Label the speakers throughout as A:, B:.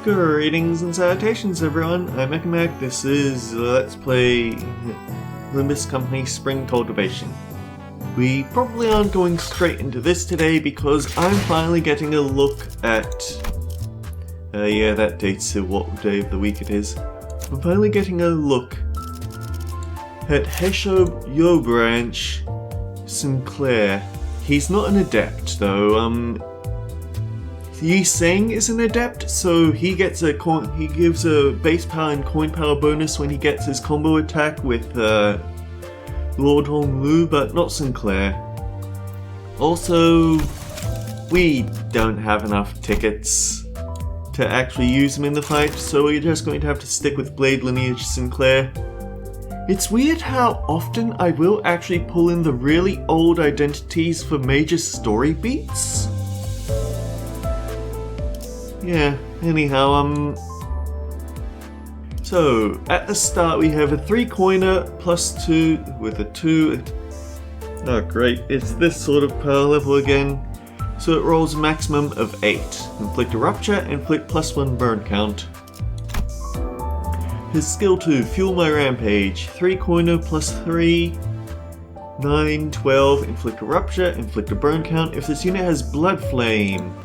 A: Greetings and salutations everyone, I'm Ekamac. This is Let's Play Limbus Company Spring Cultivation. We probably aren't going straight into this today because I'm finally getting a look at... yeah, that dates to what day of the week it is. I'm finally getting a look at Hesho Yo Branch Sinclair. He's not an adept though, Yi Seng is an adept, so he gives a base power and coin power bonus when he gets his combo attack with Lord Hong Lu, but not Sinclair. Also, we don't have enough tickets to actually use him in the fight, so we're just going to have to stick with Blade Lineage Sinclair. It's weird how often I will actually pull in the really old identities for major story beats. Yeah, anyhow, so at the start we have a 3-coiner plus 2 with a 2. Oh great, it's this sort of power level again. So it rolls a maximum of 8. Inflict a rupture, inflict +1 burn count. His skill 2, Fuel My Rampage, 3-coiner plus 3, 9, 12, inflict a rupture, inflict a burn count if this unit has Blood Flame.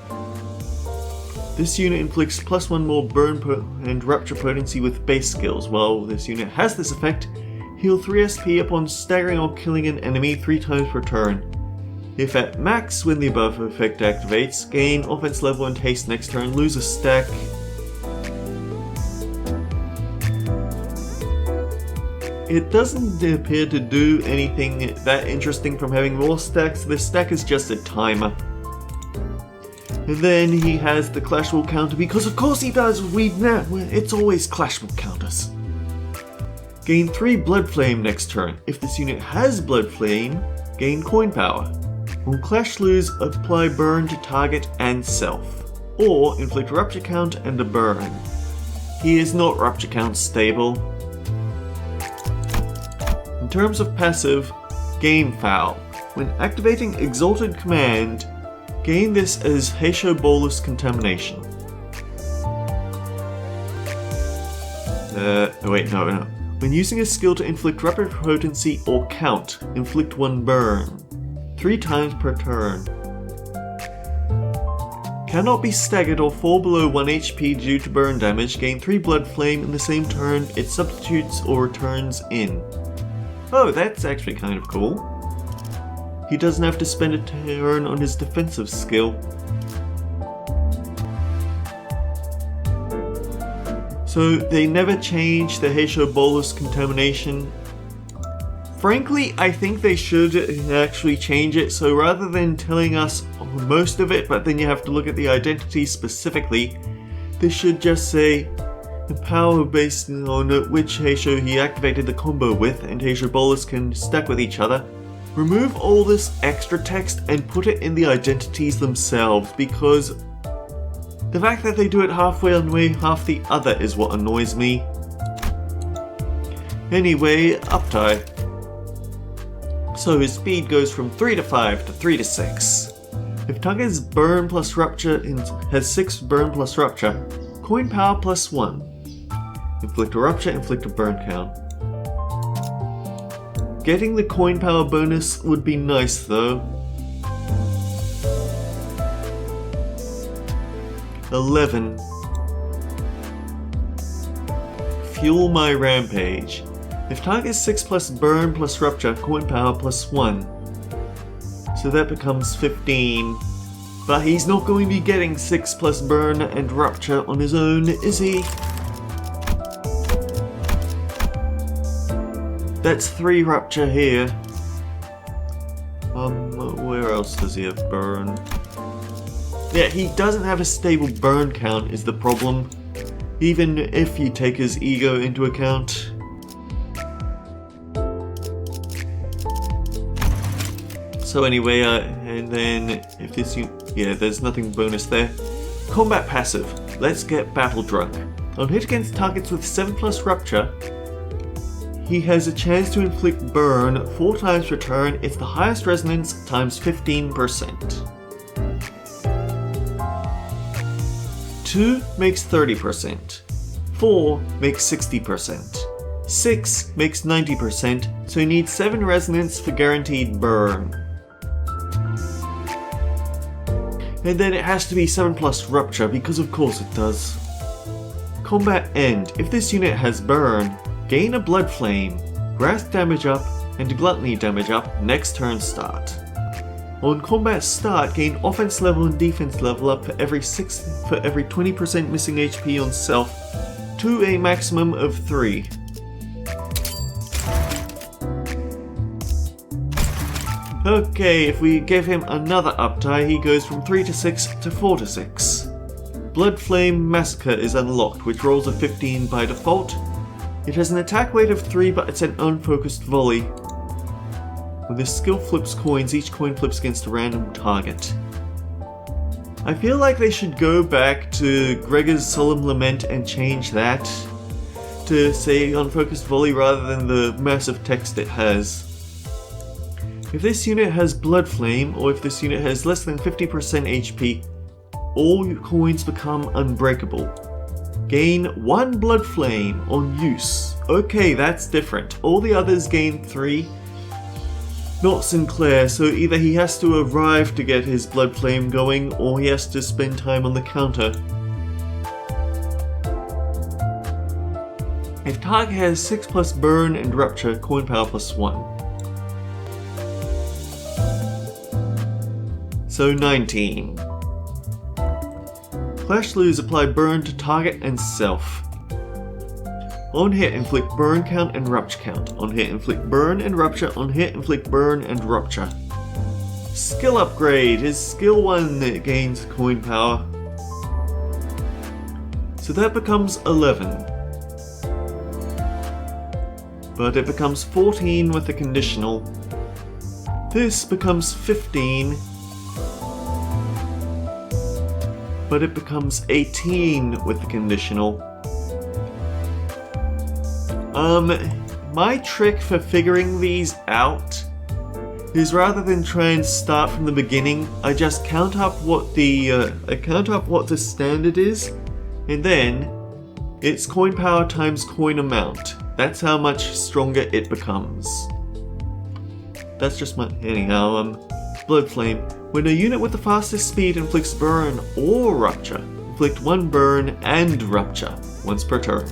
A: This unit inflicts +1 more burn and rupture potency with base skills. While this unit has this effect, heal 3 SP upon staggering or killing an enemy 3 times per turn. If at max when the above effect activates, gain offense level and haste next turn, lose a stack. It doesn't appear to do anything that interesting from having more stacks. This stack is just a timer. And then he has the Clash Will counter, because of course he does, it's always Clash Will counters. Gain 3 Blood Flame next turn. If this unit has Blood Flame, gain coin power. On Clash Lose, apply burn to target and self, or inflict Rupture count and a burn. He is not Rupture count stable. In terms of passive, Game Foul. When activating Exalted Command, gain this as Hesho Bolus Contamination. Wait, no. When using a skill to inflict rapid potency or count, inflict 1 burn. 3 times per turn. Cannot be staggered or fall below 1 HP due to burn damage, gain 3 Blood Flame in the same turn it substitutes or returns in. Oh, that's actually kind of cool. He doesn't have to spend a turn on his defensive skill. So they never changed the Hesho Bolus Contamination. Frankly, I think they should actually change it, so rather than telling us most of it, but then you have to look at the identity specifically, they should just say the power based on which Hesho he activated the combo with, and Hesho Bolus can stack with each other. Remove all this extra text and put it in the identities themselves, because the fact that they do it halfway one way, half the other is what annoys me. Anyway, uptie. So his speed goes from 3 to 5 to 3 to 6. If target is burn plus rupture and has 6 burn plus rupture, coin power +1. Inflict a rupture, inflict a burn count. Getting the coin power bonus would be nice though. 11. Fuel My Rampage. If target is 6 plus burn plus rupture, coin power +1. So that becomes 15. But he's not going to be getting 6 plus burn and rupture on his own, is he? That's 3 rupture here. Where else does he have burn? Yeah, he doesn't have a stable burn count is the problem. Even if you take his ego into account. So anyway, and then if this there's nothing bonus there. Combat passive. Let's get Battle Drunk. On hit against targets with 7 plus rupture, he has a chance to inflict burn 4 times per turn. It's the highest resonance times 15%. 2 makes 30%. 4 makes 60%. 6 makes 90%, so you need 7 resonance for guaranteed burn. And then it has to be 7 plus rupture, because of course it does. Combat end. If this unit has burn, gain a blood flame, wrath damage up, and gluttony damage up next turn start. On combat start, gain offense level and defense level up for every 20% missing HP on self to a maximum of 3. Okay, if we give him another uptie, he goes from 3 to 6 to 4 to 6. Blood Flame Massacre is unlocked, which rolls a 15 by default. It has an attack weight of 3, but it's an unfocused volley. When this skill flips coins, each coin flips against a random target. I feel like they should go back to Gregor's Solemn Lament and change that to say unfocused volley rather than the massive text it has. If this unit has Blood Flame, or if this unit has less than 50% HP, all coins become unbreakable. Gain 1 Blood Flame on use. Okay, that's different. All the others gain 3. Not Sinclair, so either he has to arrive to get his Blood Flame going, or he has to spend time on the counter. If target has 6 plus burn and rupture, coin power plus 1. So 19. Clash Lose apply burn to target and self. On hit, inflict burn count and rupture count. On hit, inflict burn and rupture. On hit, inflict burn and rupture. Skill upgrade. His skill 1 that gains coin power. So that becomes 11. But it becomes 14 with the conditional. This becomes 15. But it becomes 18 with the conditional. My trick for figuring these out is rather than try and start from the beginning, I just count up what the standard is, and then it's coin power times coin amount. That's how much stronger it becomes. That's just my Blood Flame. When a unit with the fastest speed inflicts burn or rupture, inflict 1 burn and rupture once per turn.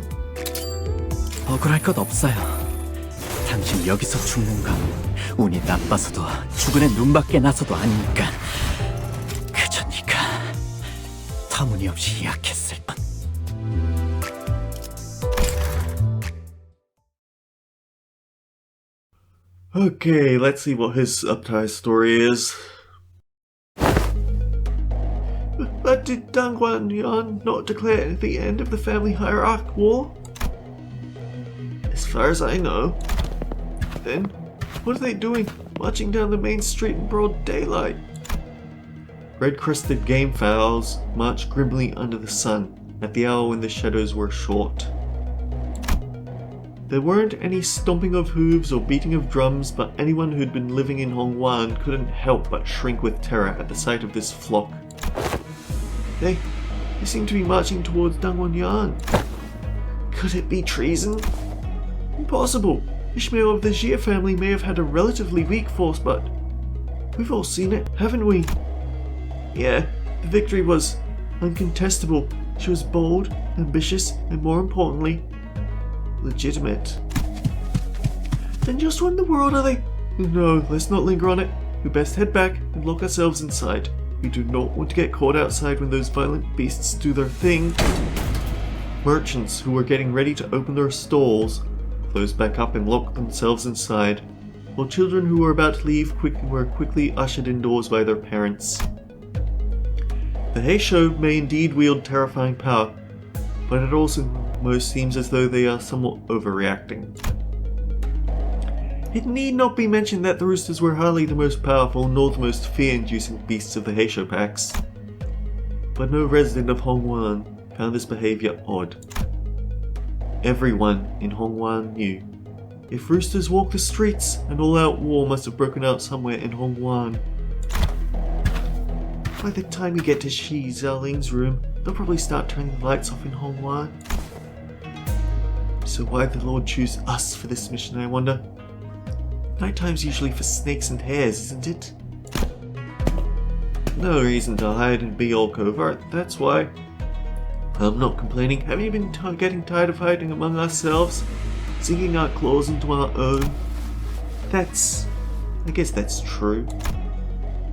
B: 억울할 것 없어요. 당신 여기서 죽는 건 운이 나빠서도 죽은의 눈밖에 나서도 아니니까. 그저 네가 터무니없이 약했을 뿐.
A: Okay, let's see what his uptie story is. But did Dang Guanyan not declare the end of the family hierarch war? As far as I know. Then, what are they doing, marching down the main street in broad daylight? Red-crested game fowls marched grimly under the sun at the hour when the shadows were short. There weren't any stomping of hooves or beating of drums, but anyone who'd been living in Hongwan couldn't help but shrink with terror at the sight of this flock. They seem to be marching towards Dangwon-yan. Could it be treason? Impossible. Ishmael of the Jia family may have had a relatively weak force, but we've all seen it, haven't we? Yeah, the victory was uncontestable. She was bold, ambitious, and more importantly, legitimate. Then just what in the world are they? No, let's not linger on it. We best head back and lock ourselves inside. We do not want to get caught outside when those violent beasts do their thing. Merchants who were getting ready to open their stalls closed back up and locked themselves inside, while children who were about to leave were quickly ushered indoors by their parents. The Heisho may indeed wield terrifying power, but it also most seems as though they are somewhat overreacting. It need not be mentioned that the roosters were hardly the most powerful nor the most fear-inducing beasts of the Heisho packs, but no resident of Hongwan found this behavior odd. Everyone in Hongwan knew. If roosters walked the streets, an all-out war must have broken out somewhere in Hongwan. By the time you get to Shi Xiaoling's room, they'll probably start turning the lights off in Hong Wan. So why'd the Lord choose us for this mission, I wonder? Nighttime's usually for snakes and hares, isn't it? No reason to hide and be all covert, that's why. I'm not complaining. Haven't you been getting tired of hiding among ourselves? Sinking our claws into our own? I guess that's true.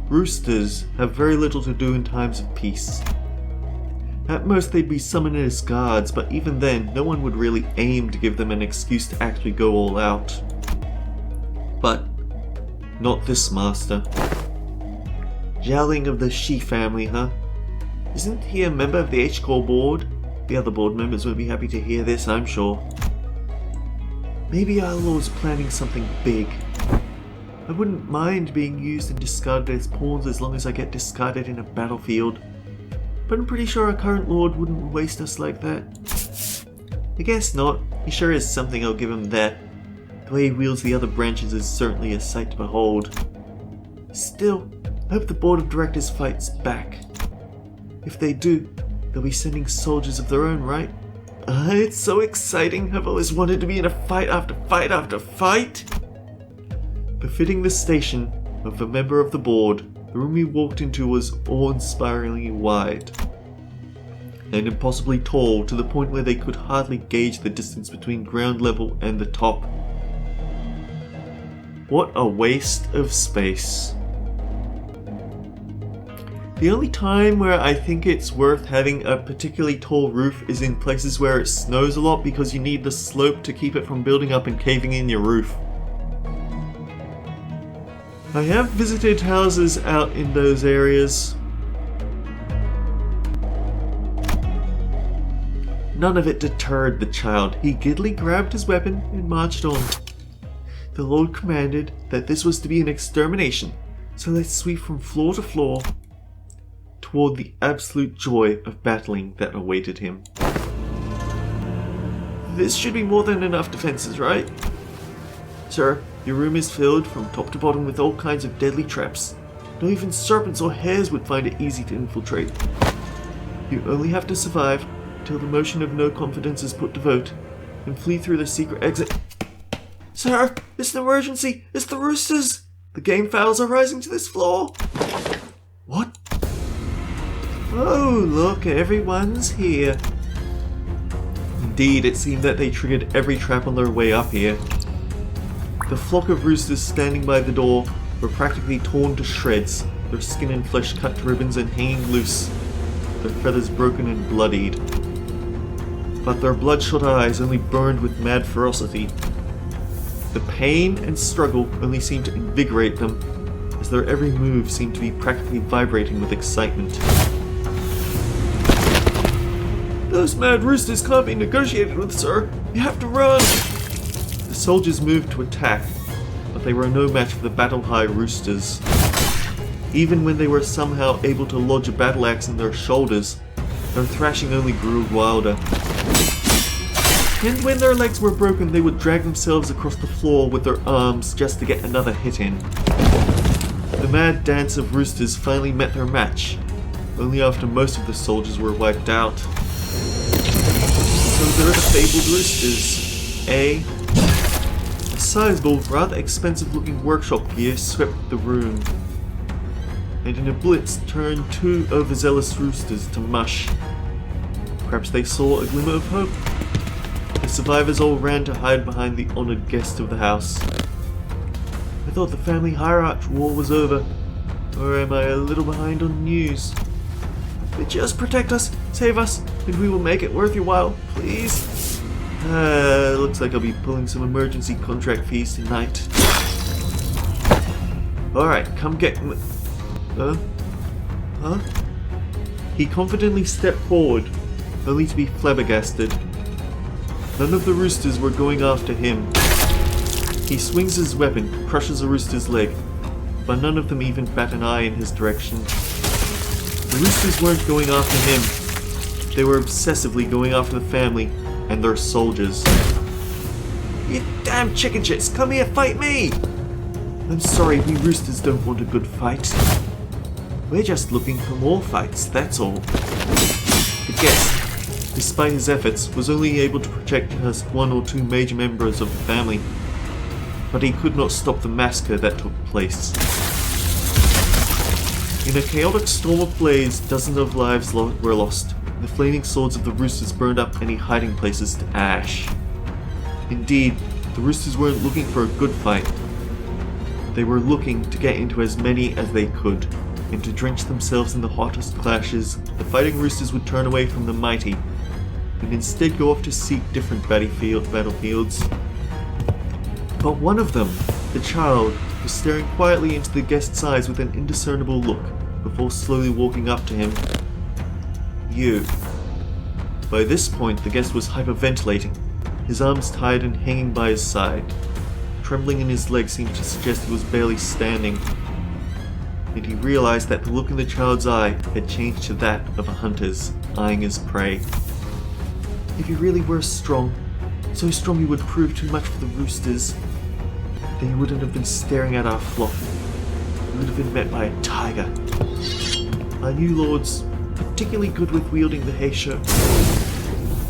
A: Roosters have very little to do in times of peace. At most they'd be summoned as guards, but even then, no one would really aim to give them an excuse to actually go all out. But not this master. Jialing of the Shi family, huh? Isn't he a member of the H-Core board? The other board members would be happy to hear this, I'm sure. Maybe our Lord's planning something big. I wouldn't mind being used and discarded as pawns as long as I get discarded in a battlefield. But I'm pretty sure our current Lord wouldn't waste us like that. I guess not. He sure is something, I'll give him that. The way he wields the other branches is certainly a sight to behold. Still, I hope the board of directors fights back. If they do, they'll be sending soldiers of their own, right? It's so exciting. I've always wanted to be in a fight after fight after fight. Befitting the station of a member of the board, the room we walked into was awe-inspiringly wide and impossibly tall, to the point where they could hardly gauge the distance between ground level and the top. What a waste of space. The only time where I think it's worth having a particularly tall roof is in places where it snows a lot, because you need the slope to keep it from building up and caving in your roof. I have visited houses out in those areas. None of it deterred the child. He giddily grabbed his weapon and marched on. The Lord commanded that this was to be an extermination, so let's sweep from floor to floor toward the absolute joy of battling that awaited him. This should be more than enough defenses, right? Sir, your room is filled from top to bottom with all kinds of deadly traps. Not even serpents or hares would find it easy to infiltrate. You only have to survive till the motion of no confidence is put to vote, and flee through the secret exit. Sir, it's an emergency! It's the roosters! The game fouls are rising to this floor! What? Oh, look, everyone's here. Indeed, it seemed that they triggered every trap on their way up here. The flock of roosters standing by the door were practically torn to shreds, their skin and flesh cut to ribbons and hanging loose, their feathers broken and bloodied. But their bloodshot eyes only burned with mad ferocity. The pain and struggle only seemed to invigorate them, as their every move seemed to be practically vibrating with excitement. Those mad roosters can't be negotiated with, sir. You have to run! The soldiers moved to attack, but they were no match for the battle-high roosters. Even when they were somehow able to lodge a battle axe in their shoulders, their thrashing only grew wilder. And when their legs were broken, they would drag themselves across the floor with their arms just to get another hit in. The mad dance of roosters finally met their match, only after most of the soldiers were wiped out. So there are the fabled roosters, eh? A sizable, rather expensive-looking workshop gear swept the room, and in a blitz turned two overzealous roosters to mush. Perhaps they saw a glimmer of hope. The survivors all ran to hide behind the honoured guest of the house. I thought the family hierarch war was over, or am I a little behind on news? But just protect us, save us, and we will make it worth your while, please. Looks like I'll be pulling some emergency contract fees tonight. Alright, come get me. Huh? He confidently stepped forward, only to be flabbergasted. None of the roosters were going after him. He swings his weapon, crushes a rooster's leg, but none of them even bat an eye in his direction. The roosters weren't going after him. They were obsessively going after the family and their soldiers. You damn chicken shits, come here, fight me! I'm sorry, we roosters don't want a good fight. We're just looking for more fights, that's all. The guest, despite his efforts, was only able to protect just one or two major members of the family, but he could not stop the massacre that took place. In a chaotic storm of blades, dozens of lives were lost. The flaming swords of the roosters burned up any hiding places to ash. Indeed, the roosters weren't looking for a good fight. They were looking to get into as many as they could, and to drench themselves in the hottest clashes. The fighting roosters would turn away from the mighty, and instead go off to seek different battlefields. But one of them, the child, was staring quietly into the guest's eyes with an indiscernible look, before slowly walking up to him. You. By this point, the guest was hyperventilating, his arms tied and hanging by his side. Trembling in his legs seemed to suggest he was barely standing, and he realized that the look in the child's eye had changed to that of a hunter's, eyeing his prey. If you really were strong, so strong you would prove too much for the roosters, then you wouldn't have been staring at our flock. You would have been met by a tiger. Our new lord's particularly good with wielding the Heisho.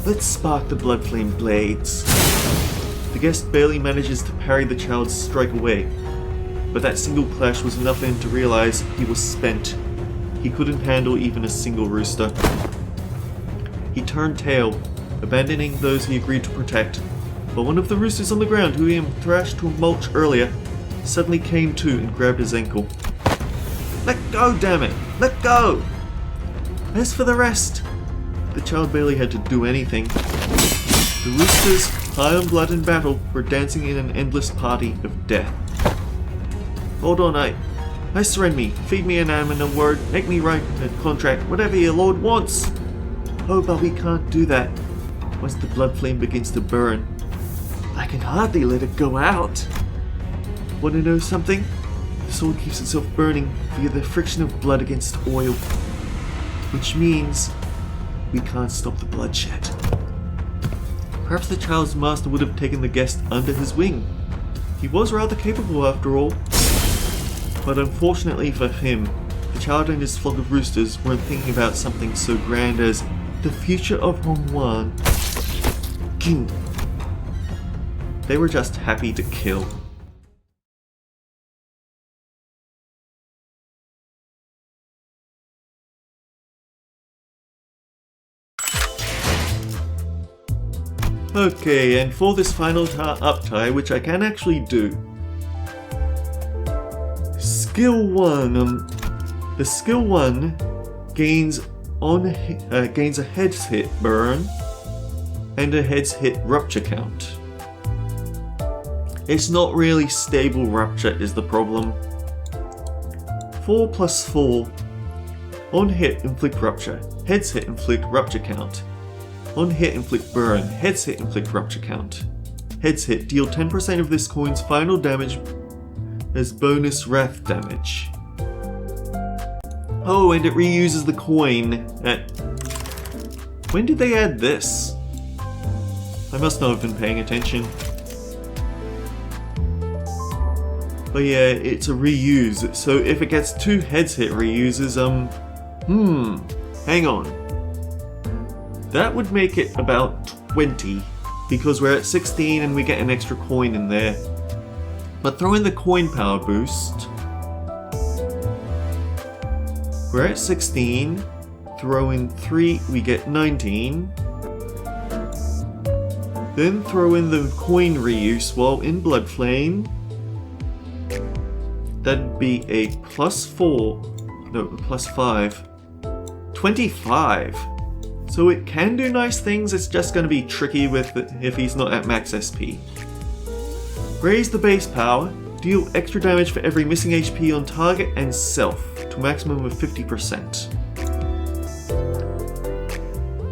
A: Let's spark the blood flame blades. The guest barely manages to parry the child's strike away, but that single clash was enough for him to realize he was spent. He couldn't handle even a single rooster. He turned tail, abandoning those he agreed to protect, but one of the roosters on the ground, who he had thrashed to a mulch earlier, suddenly came to and grabbed his ankle. Let go, damn it! Let go! As for the rest, the child barely had to do anything. The roosters, high on blood and battle, were dancing in an endless party of death. Hold on, I surrender me. Feed me an animal and a word. Make me write a contract. Whatever your lord wants. Oh, but we can't do that. Once the blood flame begins to burn, I can hardly let it go out. Want to know something? The sword keeps itself burning via the friction of blood against oil, which means we can't stop the bloodshed. Perhaps the child's master would have taken the guest under his wing. He was rather capable after all. But unfortunately for him, the child and his flock of roosters weren't thinking about something so grand as the future of Hongwan. King. They were just happy to kill. Okay, and for this final uptie, which I can actually do. Skill 1. The skill 1 gains a heads hit burn and a heads hit rupture count. It's not really stable rupture is the problem. 4 plus 4. On hit inflict rupture. Heads hit inflict rupture count. On hit inflict burn. Heads hit inflict rupture count. Heads hit deal 10% of this coin's final damage as bonus wrath damage. Oh, and it reuses the coin at... When did they add this? I must not have been paying attention. But yeah, it's a reuse, so if it gets 2 heads hit reuses, hang on. That would make it about 20, because we're at 16 and we get an extra coin in there. But throw in the coin power boost. We're at 16. Throw in 3, we get 19. Then throw in the coin reuse while in Blood Flame. That'd be a plus 4. No, plus 5. 25. So it can do nice things, it's just going to be tricky with if he's not at max SP. Raise the base power, deal extra damage for every missing HP on target and self, to a maximum of 50%.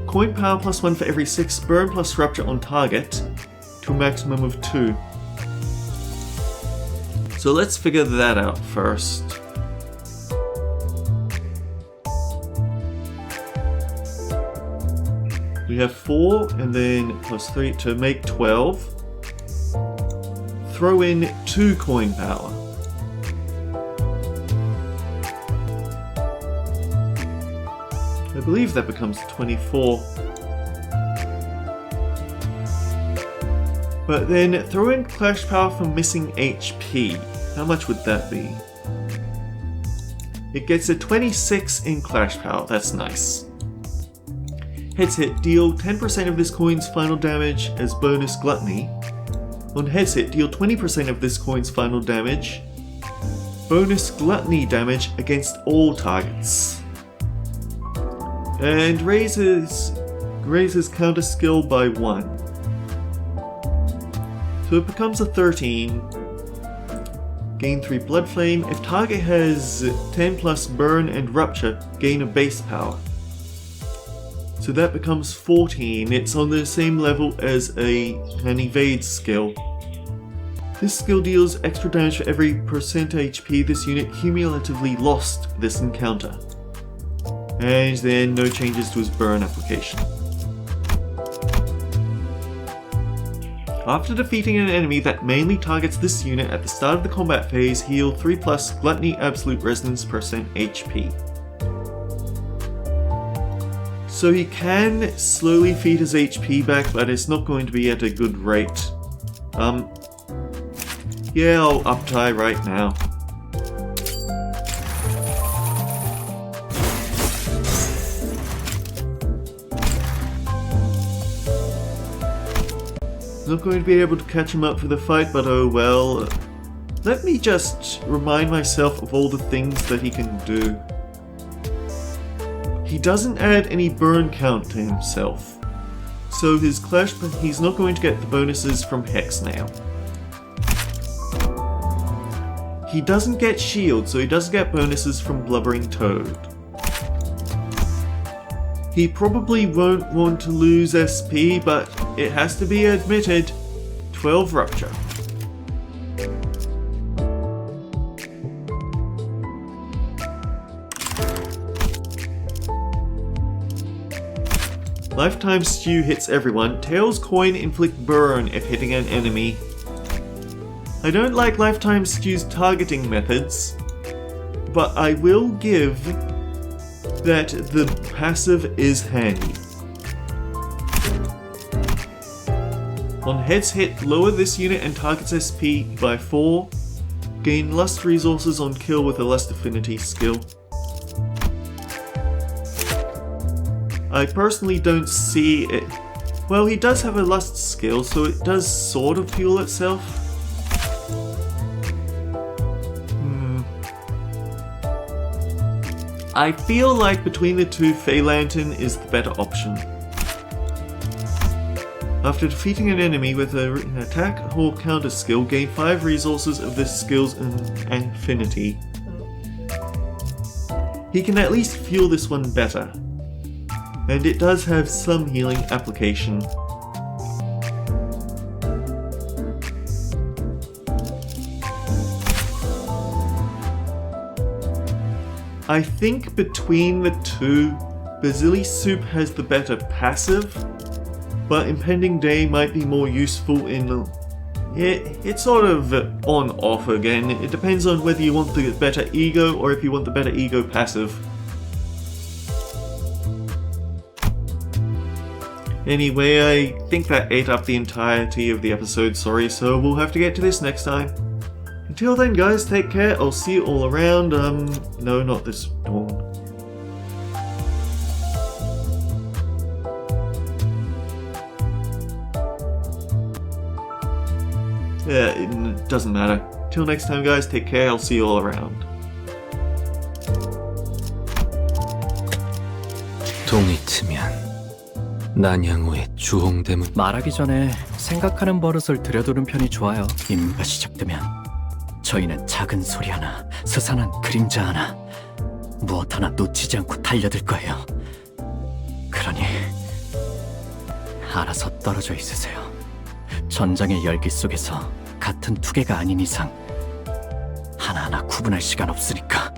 A: Coin power plus 1 for every 6 burn plus rupture on target, to a maximum of 2. So let's figure that out first. We have 4 and then plus 3 to make 12. Throw in 2 coin power. I believe that becomes 24. But then throw in Clash Power for missing HP. How much would that be? It gets a 26 in Clash Power, that's nice. Heads hit, deal 10% of this coin's final damage as bonus Gluttony. On heads hit, deal 20% of this coin's final damage. Bonus Gluttony damage against all targets. And raises counter skill by 1. So it becomes a 13. Gain 3 Blood Flame. If target has 10 plus Burn and Rupture, gain a base power. So that becomes 14. It's on the same level as an Evade skill. This skill deals extra damage for every percent HP this unit cumulatively lost this encounter. And then no changes to his burn application. After defeating an enemy that mainly targets this unit at the start of the combat phase, heal 3 plus Gluttony Absolute Resonance percent HP. So he can slowly feed his HP back, but it's not going to be at a good rate. Yeah, I'll uptie right now. Not going to be able to catch him up for the fight, but oh well. Let me just remind myself of all the things that he can do. He doesn't add any burn count to himself, so his clash, he's not going to get the bonuses from Hex now. He doesn't get shield, so he doesn't get bonuses from Blubbering Toad. He probably won't want to lose SP, but it has to be admitted, 12 Rupture. Lifetime Stew hits everyone. Tails Coin inflict burn if hitting an enemy. I don't like Lifetime Stew's targeting methods, but I will give that the passive is handy. On heads hit, lower this unit and target's SP by 4. Gain Lust resources on kill with a Lust Affinity skill. I personally don't see it. Well, he does have a Lust skill, so it does sort of fuel itself. I feel like between the two, Fey Lantern is the better option. After defeating an enemy with an attack or counter skill, gain 5 resources of this skill's affinity. He can at least fuel this one better, and it does have some healing application. I think between the two, Basili Soup has the better passive, but Impending Day might be more useful in... It's sort of on-off again. It depends on whether you want the better ego or if you want the better ego passive. Anyway, I think that ate up the entirety of the episode, sorry, so we'll have to get to this next time. Until then guys, take care, I'll see you all around, no, not this dawn. Yeah, it doesn't matter. Till next time guys, take care, I'll see you all around.
C: 동이 트면 난양호의 주홍대문.
B: 말하기 전에 생각하는 버릇을 들여두는 편이 좋아요. 임무가 시작되면 저희는 작은 소리 하나, 스산한 그림자 하나, 무엇 하나 놓치지 않고 달려들 거예요. 그러니 알아서 떨어져 있으세요. 전장의 열기 속에서 같은 투개가 아닌 이상 하나하나 구분할 시간 없으니까.